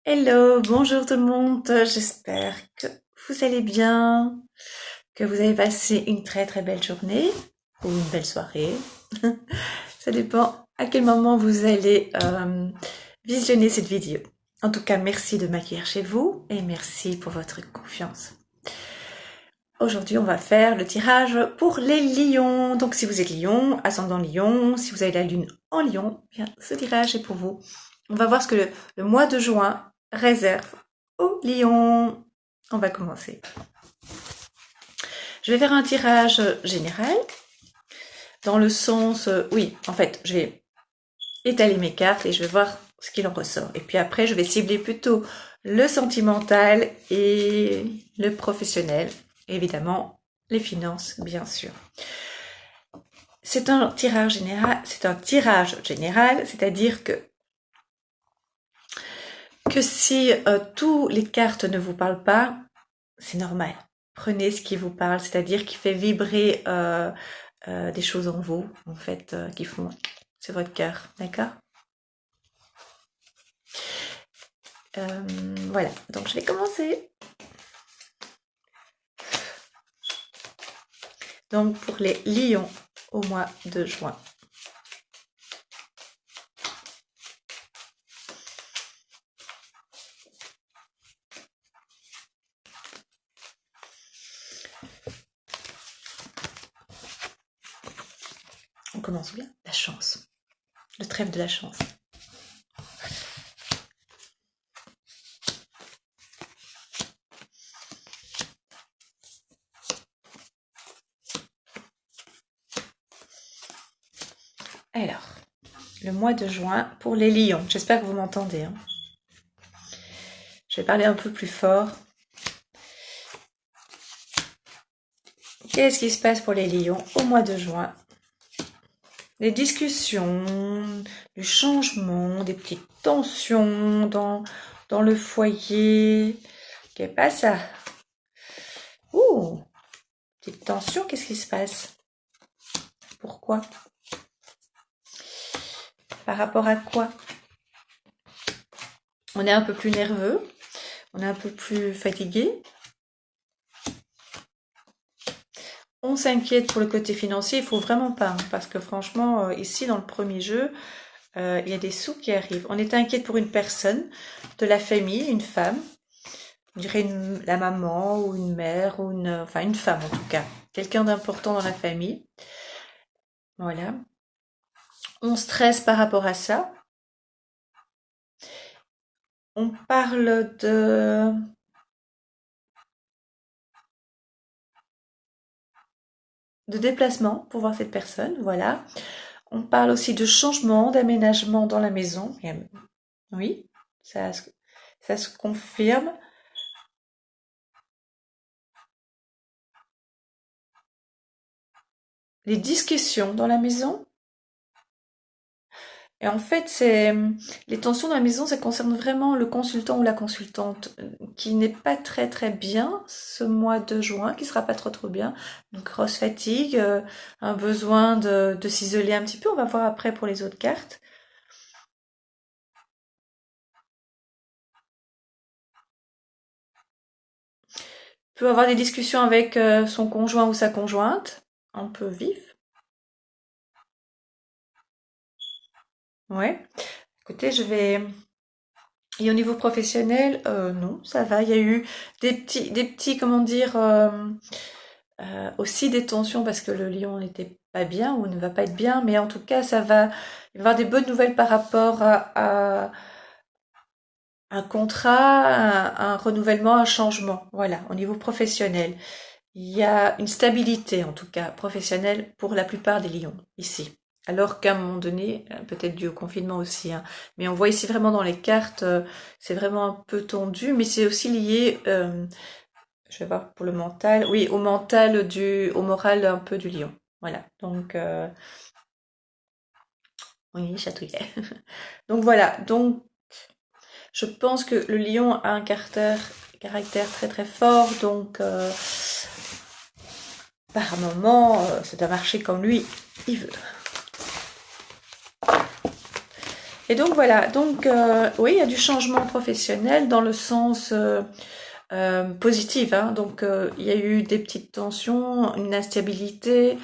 Hello, bonjour tout le monde, j'espère que vous allez bien, que vous avez passé une très belle journée ou une belle soirée. Ça dépend à quel moment vous allez visionner cette vidéo. En tout cas, merci de m'accueillir chez vous et merci pour votre confiance. Aujourd'hui, on va faire le tirage pour les lions. Donc, si vous êtes lion, ascendant lion, si vous avez la lune en lion, bien, ce tirage est pour vous. On va voir ce que le mois de juin réserve aux lions. On va commencer. Je vais faire un tirage général dans le sens, oui, en fait, je vais étaler mes cartes et je vais voir ce qu'il en ressort. Et puis après, je vais cibler plutôt le sentimental et le professionnel. Évidemment, les finances, bien sûr. C'est un tirage général, c'est-à-dire que si tous les cartes ne vous parlent pas, c'est normal. Prenez ce qui vous parle, c'est-à-dire qui fait vibrer des choses en vous, en fait, qui font sur votre cœur, d'accord? Voilà, donc je vais commencer. Donc pour les lions au mois de juin. On commence bien. La chance. Le trèfle de la chance. Alors, le mois de juin pour les lions. J'espère que vous m'entendez. Hein. Je vais parler un peu plus fort. Qu'est-ce qui se passe pour les lions au mois de juin? Des discussions, du changement, des petites tensions dans le foyer. Qu'est-ce pas ça? Ouh, petite tension, qu'est-ce qui se passe? Pourquoi? Par rapport à quoi? On est un peu plus nerveux, on est un peu plus fatigué. On s'inquiète pour le côté financier, il faut vraiment pas, hein, parce que franchement, ici dans le premier jeu, il y a des sous qui arrivent. On est inquiète pour une personne de la famille, une femme, je dirais la maman ou une mère ou enfin une femme en tout cas, quelqu'un d'important dans la famille. Voilà. On stresse par rapport à ça. On parle de déplacement pour voir cette personne, voilà. On parle aussi de changement, d'aménagement dans la maison. Oui, ça se confirme. Les discussions dans la maison. Et en fait, les tensions dans la maison, ça concerne vraiment le consultant ou la consultante qui n'est pas très bien ce mois de juin, qui sera pas trop bien. Donc grosse fatigue, un besoin de s'isoler un petit peu. On va voir après pour les autres cartes. Peut avoir des discussions avec son conjoint ou sa conjointe, un peu vif. Ouais. Écoutez, et au niveau professionnel, non, ça va. Il y a eu des petits, comment dire, aussi des tensions parce que le lion n'était pas bien ou ne va pas être bien, mais en tout cas, ça va. Il va y avoir des bonnes nouvelles par rapport à un contrat, un renouvellement, un changement. Voilà, au niveau professionnel. Il y a une stabilité, en tout cas, professionnelle pour la plupart des lions, ici. Alors qu'à un moment donné, peut-être dû au confinement aussi, hein, mais on voit ici vraiment dans les cartes, c'est vraiment un peu tendu, mais c'est aussi lié, je vais voir pour le mental, oui, au mental au moral un peu du lion. Voilà, donc, oui, chatouillet. Donc voilà, donc je pense que le lion a un caractère très fort, donc par moment, ça doit marcher comme lui, il veut. Et donc voilà, donc oui, il y a du changement professionnel dans le sens positif, hein. Donc il y a eu des petites tensions, une instabilité,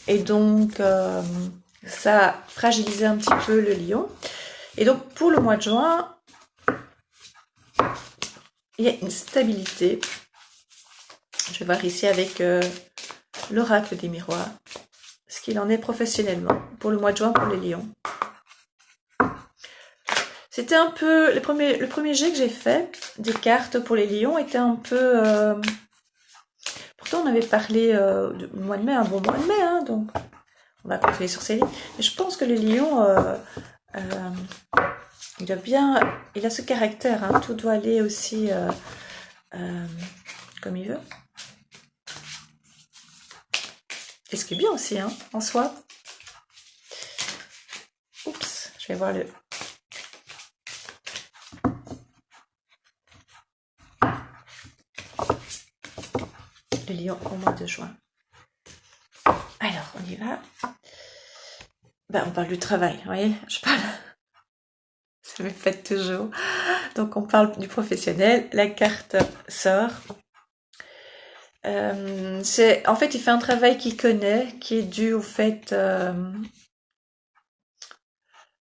et donc ça a fragilisé un petit peu le lion. Et donc pour le mois de juin, il y a une stabilité. Je vais voir ici avec l'oracle des miroirs ce qu'il en est professionnellement pour le mois de juin pour les lions. C'était un peu le premier jet que j'ai fait des cartes pour les lions était un peu pourtant on avait parlé du mois de mai, un bon mois de mai, hein, donc on va continuer sur ces lignes. Mais je pense que le lion il a ce caractère, hein, tout doit aller aussi comme il veut. Et ce qui est bien aussi, hein, en soi. Oups, je vais voir le lion au mois de juin. Alors, on y va. Ben, on parle du travail, vous voyez, je parle. Ça me fait toujours. Donc, on parle du professionnel. La carte sort. En fait, il fait un travail qu'il connaît, qui est dû au fait.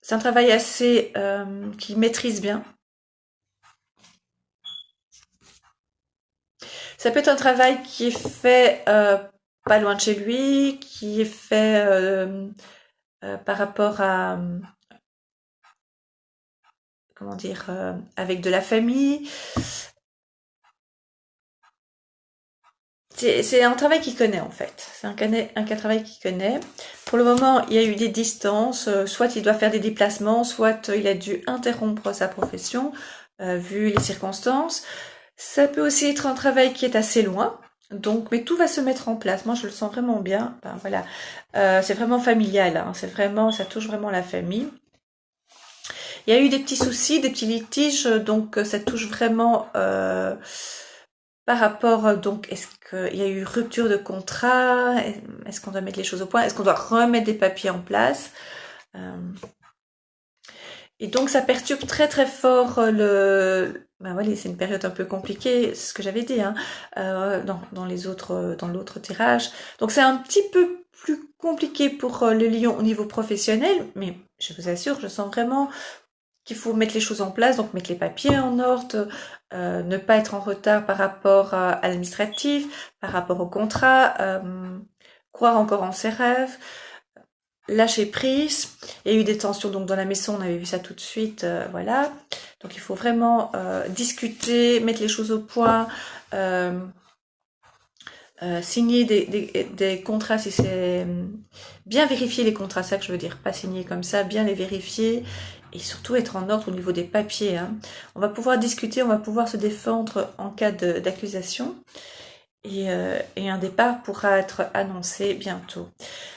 C'est un travail assez qu'il maîtrise bien. Ça peut être un travail qui est fait pas loin de chez lui, qui est fait par rapport à comment dire avec de la famille. C'est un travail qu'il connaît en fait. C'est un travail qu'il connaît. Pour le moment, il y a eu des distances. Soit il doit faire des déplacements, soit il a dû interrompre sa profession vu les circonstances. Ça peut aussi être un travail qui est assez loin. Donc, mais tout va se mettre en place. Moi, je le sens vraiment bien. Ben, voilà, c'est vraiment familial. Hein. C'est vraiment, ça touche vraiment la famille. Il y a eu des petits soucis, des petits litiges. Donc, ça touche vraiment. Par rapport, donc, est-ce qu'il y a eu rupture de contrat? Est-ce qu'on doit mettre les choses au point? Est-ce qu'on doit remettre des papiers en place? Et donc, ça perturbe très très fort ben voilà, c'est une période un peu compliquée, c'est ce que j'avais dit, hein, dans l'autre tirage. Donc, c'est un petit peu plus compliqué pour le lion au niveau professionnel, mais je vous assure, je sens vraiment qu'il faut mettre les choses en place, donc mettre les papiers en ordre, ne pas être en retard par rapport à l'administratif, par rapport au contrat, croire encore en ses rêves, lâcher prise. Il y a eu des tensions donc dans la maison, on avait vu ça tout de suite, voilà. Donc il faut vraiment discuter, mettre les choses au point, signer des contrats si c'est bien vérifier les contrats, ça que je veux dire, pas signer comme ça, bien les vérifier et surtout être en ordre au niveau des papiers. Hein. On va pouvoir discuter, on va pouvoir se défendre en cas d'accusation et un départ pourra être annoncé bientôt.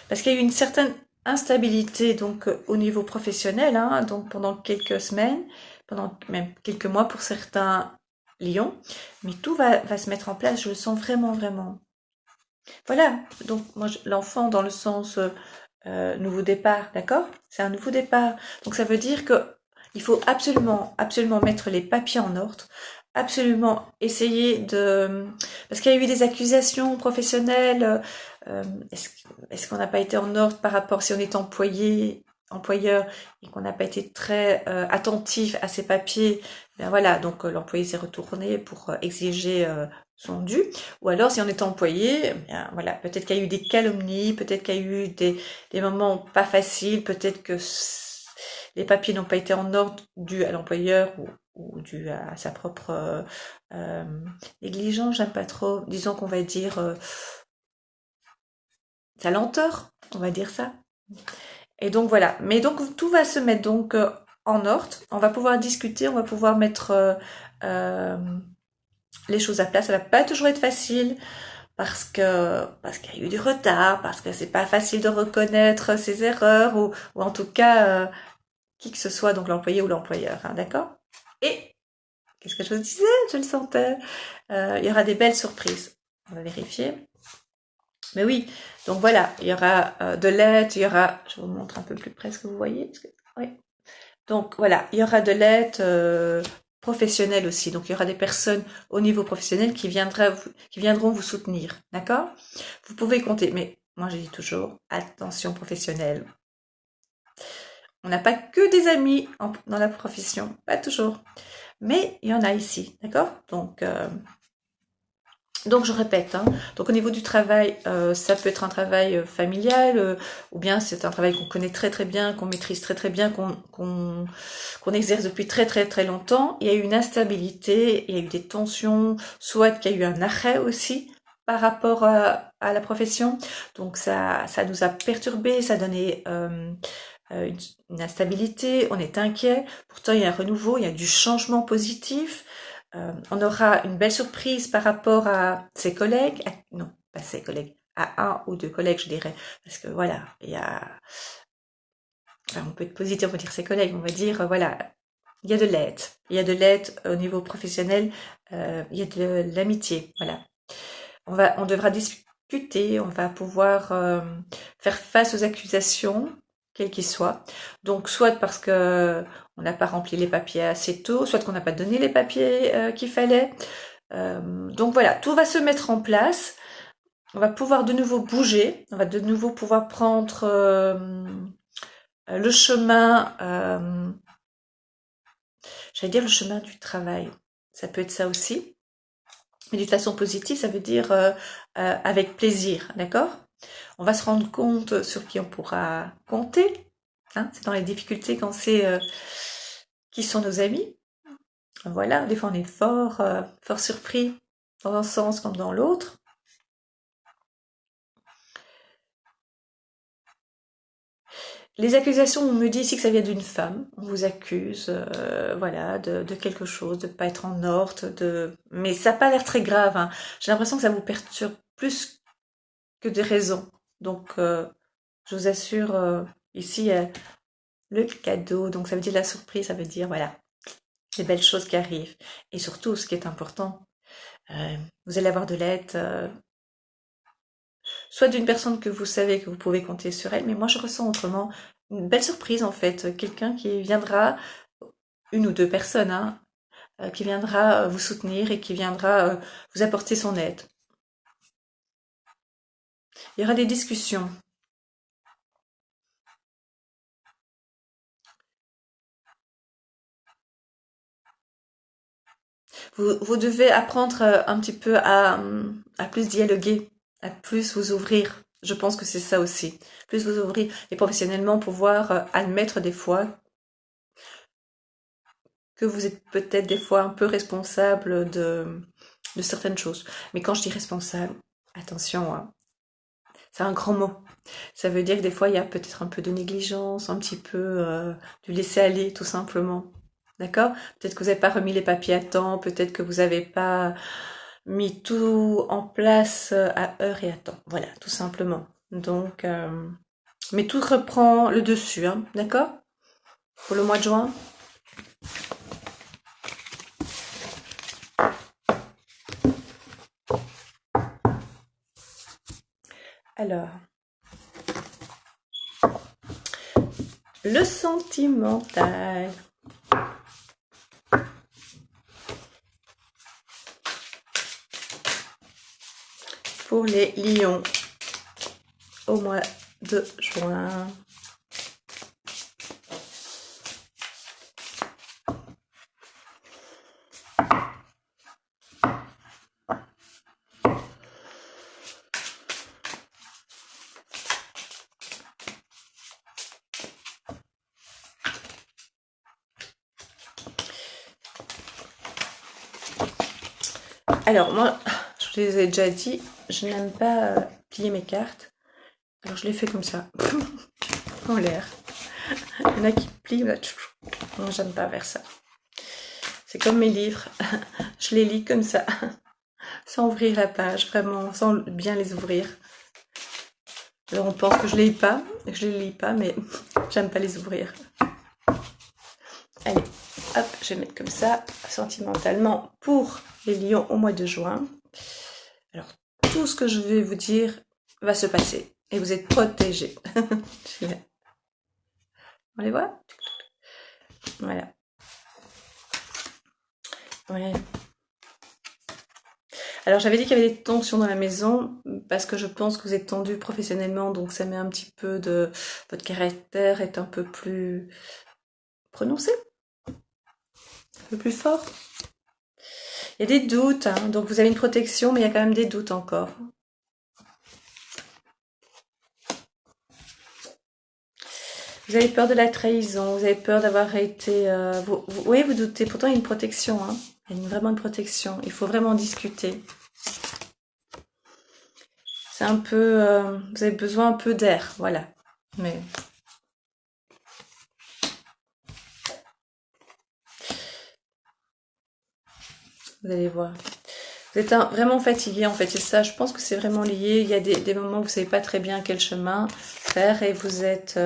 Parce qu'il y a eu une certaine instabilité donc au niveau professionnel, hein, donc pendant quelques semaines, pendant même quelques mois pour certains lions, mais tout va se mettre en place, je le sens vraiment, vraiment. Voilà, donc moi l'enfant dans le sens nouveau départ, d'accord? C'est un nouveau départ. Donc ça veut dire que il faut absolument, absolument mettre les papiers en ordre, absolument essayer de... Parce qu'il y a eu des accusations professionnelles, est-ce qu'on n'a pas été en ordre par rapport si on est employeur, et qu'on n'a pas été très attentif à ces papiers, ben voilà, donc l'employé s'est retourné pour exiger son dû. Ou alors si on est employé, bien voilà, peut-être qu'il y a eu des calomnies, peut-être qu'il y a eu des moments pas faciles, peut-être que les papiers n'ont pas été en ordre dû à l'employeur ou dû à sa propre négligence, j'aime pas trop, disons qu'on va dire sa lenteur, on va dire ça. Et donc voilà, mais donc tout va se mettre donc en ordre, on va pouvoir discuter, on va pouvoir mettre les choses à place, ça va pas toujours être facile, parce qu'il y a eu du retard, parce que c'est pas facile de reconnaître ses erreurs ou en tout cas qui que ce soit, donc l'employé ou l'employeur, hein, d'accord? Et qu'est-ce que je vous disais? Je le sentais. Il y aura des belles surprises. On va vérifier. Mais oui, donc voilà, il y aura de l'aide, il y aura, je vous montre un peu plus près ce que vous voyez. Oui. Donc voilà, il y aura de l'aide professionnelle aussi. Donc il y aura des personnes au niveau professionnel qui viendront vous soutenir. D'accord? Vous pouvez compter, mais moi je dis toujours, attention professionnelle. On n'a pas que des amis dans la profession, pas toujours. Mais il y en a ici, d'accord? Donc je répète, hein. Donc au niveau du travail, ça peut être un travail familial, ou bien c'est un travail qu'on connaît très très bien, qu'on maîtrise très très bien, qu'on exerce depuis très très très longtemps. Il y a eu une instabilité, il y a eu des tensions, soit qu'il y a eu un arrêt aussi par rapport à la profession. Donc ça nous a perturbés, ça a donné une instabilité, on est inquiet. Pourtant il y a un renouveau, il y a du changement positif. On aura une belle surprise par rapport à ses collègues, non, pas ses collègues, à un ou deux collègues, je dirais, parce que voilà, il y a, enfin, on peut être positif, on peut dire ses collègues, on va dire, voilà, il y a de l'aide, il y a de l'aide au niveau professionnel, il y a de l'amitié, voilà. On devra discuter, on va pouvoir faire face aux accusations, quelles qu'ils soient. Donc, soit parce que on n'a pas rempli les papiers assez tôt, soit qu'on n'a pas donné les papiers qu'il fallait. Donc voilà, tout va se mettre en place. On va pouvoir de nouveau bouger. On va de nouveau pouvoir prendre le chemin, j'allais dire le chemin du travail. Ça peut être ça aussi. Mais d'une façon positive, ça veut dire avec plaisir, d'accord? On va se rendre compte sur qui on pourra compter. Hein, c'est dans les difficultés qu'on sait qui sont nos amis. Voilà, des fois on est fort surpris dans un sens comme dans l'autre. Les accusations, on me dit ici que ça vient d'une femme. On vous accuse, voilà, de quelque chose, de pas être en ordre, mais ça n'a pas l'air très grave. Hein. J'ai l'impression que ça vous perturbe plus que des raisons. Donc, je vous assure, ici, le cadeau. Donc, ça veut dire la surprise, ça veut dire, voilà, des belles choses qui arrivent. Et surtout, ce qui est important, vous allez avoir de l'aide, soit d'une personne que vous savez que vous pouvez compter sur elle, mais moi je ressens autrement une belle surprise en fait, quelqu'un qui viendra, une ou deux personnes, hein, qui viendra vous soutenir et qui viendra vous apporter son aide. Il y aura des discussions. Vous devez apprendre un petit peu à plus dialoguer, à plus vous ouvrir. Je pense que c'est ça aussi. Plus vous ouvrir et professionnellement pouvoir admettre des fois que vous êtes peut-être des fois un peu responsable de certaines choses. Mais quand je dis responsable, attention, hein, c'est un grand mot. Ça veut dire que des fois, il y a peut-être un peu de négligence, un petit peu du laisser aller, tout simplement. D'accord? Peut-être que vous n'avez pas remis les papiers à temps, peut-être que vous n'avez pas mis tout en place à heure et à temps. Voilà, tout simplement. Donc, mais tout reprend le dessus, hein, d'accord? Pour le mois de juin. Alors, le sentimental. Pour les lions au mois de juin. Alors moi, je vous les ai déjà dit, je n'aime pas plier mes cartes. Alors je les fais comme ça, en l'air. Il y en a qui plient, là, moi j'aime pas faire ça. C'est comme mes livres, je les lis comme ça, sans ouvrir la page, vraiment, sans bien les ouvrir. Alors on pense que je les lis pas, mais j'aime pas les ouvrir. Allez, hop, je vais mettre comme ça, sentimentalement, pour les lions au mois de juin. Alors, tout ce que je vais vous dire va se passer et vous êtes protégés. On les voit? Voilà. Ouais. Alors j'avais dit qu'il y avait des tensions dans la maison parce que je pense que vous êtes tendu professionnellement, donc ça met un petit peu de... Votre caractère est un peu plus prononcé, un peu plus fort. Il y a des doutes, hein, donc vous avez une protection, mais il y a quand même des doutes encore. Vous avez peur de la trahison, vous avez peur d'avoir été... oui, vous doutez, pourtant il y a une protection, hein. Il y a vraiment une protection, il faut vraiment discuter. C'est un peu... vous avez besoin un peu d'air, voilà. Mais vous allez voir. Vous êtes vraiment fatigué en fait, c'est ça, je pense que c'est vraiment lié. Il y a des moments où vous savez pas très bien quel chemin faire et vous êtes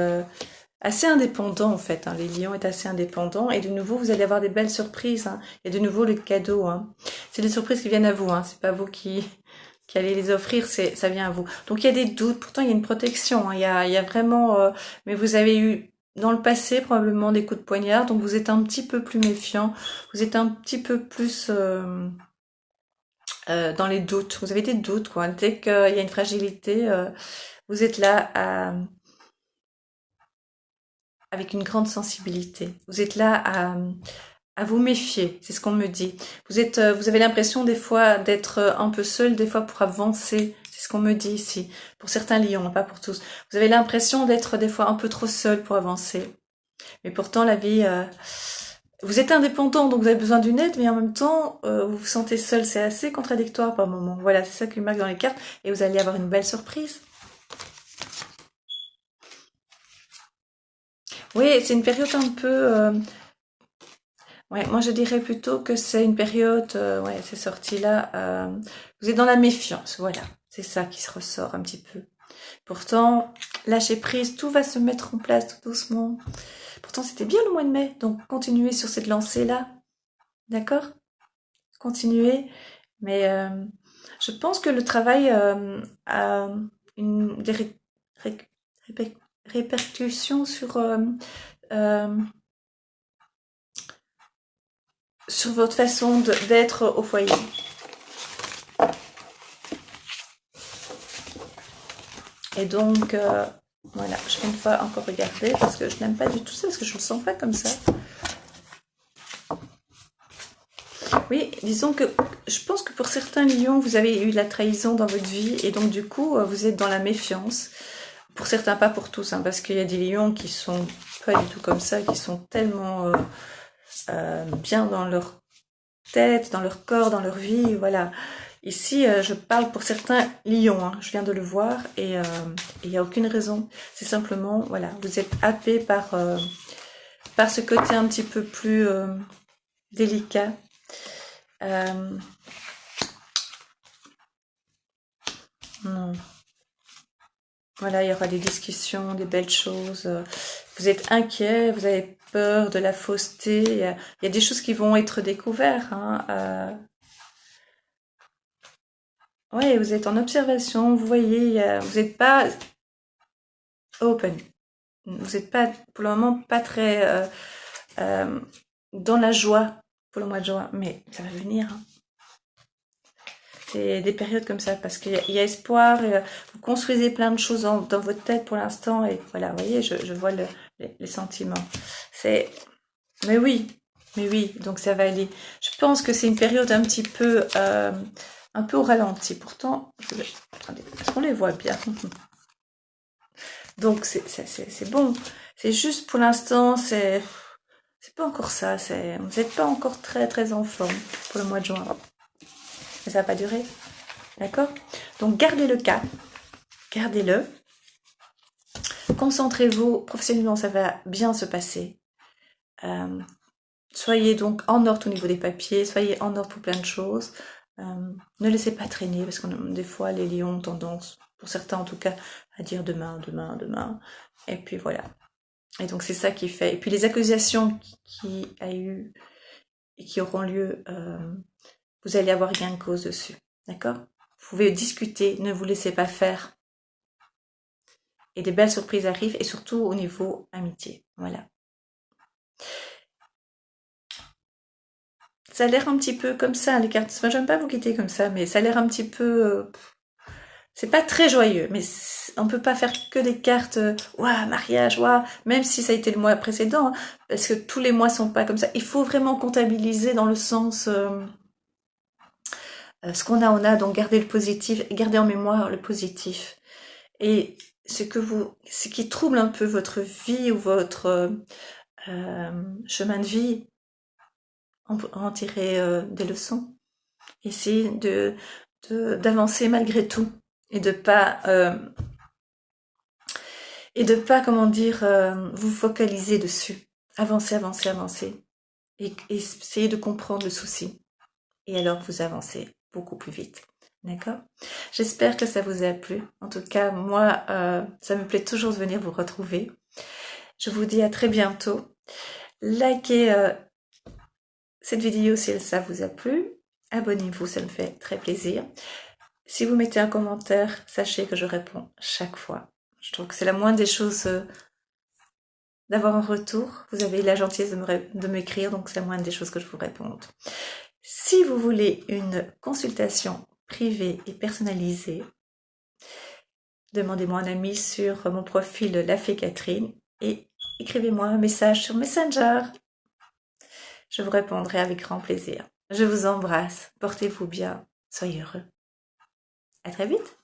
assez indépendant en fait. Hein. Les lions est assez indépendant et de nouveau vous allez avoir des belles surprises. Hein. Et de nouveau le cadeau. Hein. C'est des surprises qui viennent à vous. Hein. C'est pas vous qui allez les offrir, ça vient à vous. Donc il y a des doutes, pourtant il y a une protection. Hein. Il y a vraiment, mais vous avez eu dans le passé probablement des coups de poignard, donc vous êtes un petit peu plus méfiant. Vous êtes un petit peu plus dans les doutes. Vous avez des doutes, quoi. Dès qu'il y a une fragilité, vous êtes là avec une grande sensibilité. Vous êtes là à vous méfier, c'est ce qu'on me dit. Vous avez l'impression des fois d'être un peu seul, des fois pour avancer. C'est ce qu'on me dit ici. Pour certains lions, pas pour tous. Vous avez l'impression d'être des fois un peu trop seul pour avancer. Mais pourtant, la vie, vous êtes indépendant, donc vous avez besoin d'une aide, mais en même temps, vous vous sentez seul. C'est assez contradictoire par moment. Voilà, c'est ça qui marque dans les cartes. Et vous allez avoir une belle surprise. Oui, c'est une période un peu... ouais, moi je dirais plutôt que c'est une période... ouais, c'est sorti là. Vous êtes dans la méfiance, voilà. C'est ça qui se ressort un petit peu. Pourtant, lâchez prise, tout va se mettre en place tout doucement. Pourtant, c'était bien le mois de mai, donc continuez sur cette lancée-là. D'accord? Continuez. Mais je pense que le travail a des répercussions euh, sur votre façon d'être au foyer. Et donc, voilà, je vais une fois encore regarder parce que je n'aime pas du tout ça, parce que je ne le sens pas comme ça. Oui, disons que je pense que pour certains lions, vous avez eu de la trahison dans votre vie et donc du coup, vous êtes dans la méfiance. Pour certains, pas pour tous, hein, parce qu'il y a des lions qui sont pas du tout comme ça, qui sont tellement bien dans leur tête, dans leur corps, dans leur vie, voilà. Ici, je parle pour certains lions, hein, je viens de le voir, et il n'y a aucune raison. C'est simplement, voilà, vous êtes happé par ce côté un petit peu plus délicat. Non. Voilà, il y aura des discussions, des belles choses. Vous êtes inquiet, vous avez peur de la fausseté. Il y a des choses qui vont être découvertes. Hein, oui, vous êtes en observation, vous voyez, vous n'êtes pas open. Vous n'êtes pas, pour le moment, pas très dans la joie pour le mois de juin. Mais ça va venir. Hein. C'est des périodes comme ça parce qu'il y a espoir. Vous construisez plein de choses dans votre tête pour l'instant. Et voilà, vous voyez, je vois les sentiments. Mais oui, mais oui, donc ça va aller. Je pense que c'est une période un peu au ralenti. Pourtant, attendez, est-ce qu'on les voit bien? Donc c'est bon. C'est juste pour l'instant, c'est pas encore ça. Vous n'êtes pas encore très très en forme pour le mois de juin. Mais ça va pas durer. D'accord? Donc gardez le cap. Gardez-le. Concentrez-vous. Professionnellement, ça va bien se passer. Soyez donc en ordre au niveau des papiers. Soyez en ordre pour plein de choses. Ne laissez pas traîner parce que des fois, les lions ont tendance, pour certains en tout cas, à dire demain, demain, demain. Et puis voilà. Et donc c'est ça qui fait. Et puis les accusations qui a eu et qui auront lieu, vous allez avoir gain de cause dessus. D'accord? Vous pouvez discuter, ne vous laissez pas faire. Et des belles surprises arrivent, et surtout au niveau amitié. Voilà. ça a l'air un petit peu comme ça, les cartes. Moi, j'aime pas vous quitter comme ça, mais ça a l'air un petit peu... c'est pas très joyeux, mais on peut pas faire que des cartes, ouah, mariage, ouah, même si ça a été le mois précédent, hein, parce que tous les mois sont pas comme ça. Il faut vraiment comptabiliser dans le sens, ce qu'on a, on a, donc garder le positif, garder en mémoire le positif. Et ce qui trouble un peu votre vie ou votre chemin de vie, en tirer des leçons. Essayer d'avancer malgré tout et de pas comment dire vous focaliser dessus. Avancer, avancer, avancer et essayer de comprendre le souci. Et alors vous avancez beaucoup plus vite. D'accord? J'espère que ça vous a plu. En tout cas, moi, ça me plaît toujours de venir vous retrouver. Je vous dis à très bientôt. Likez cette vidéo si ça vous a plu. Abonnez-vous, ça me fait très plaisir. Si vous mettez un commentaire, sachez que je réponds chaque fois. Je trouve que c'est la moindre des choses d'avoir un retour. Vous avez la gentillesse de m'écrire, donc c'est la moindre des choses que je vous réponde. Si vous voulez une consultation privée et personnalisée, demandez-moi un ami sur mon profil La Fée Catherine et écrivez-moi un message sur Messenger. Je vous répondrai avec grand plaisir. Je vous embrasse, portez-vous bien, soyez heureux. À très vite.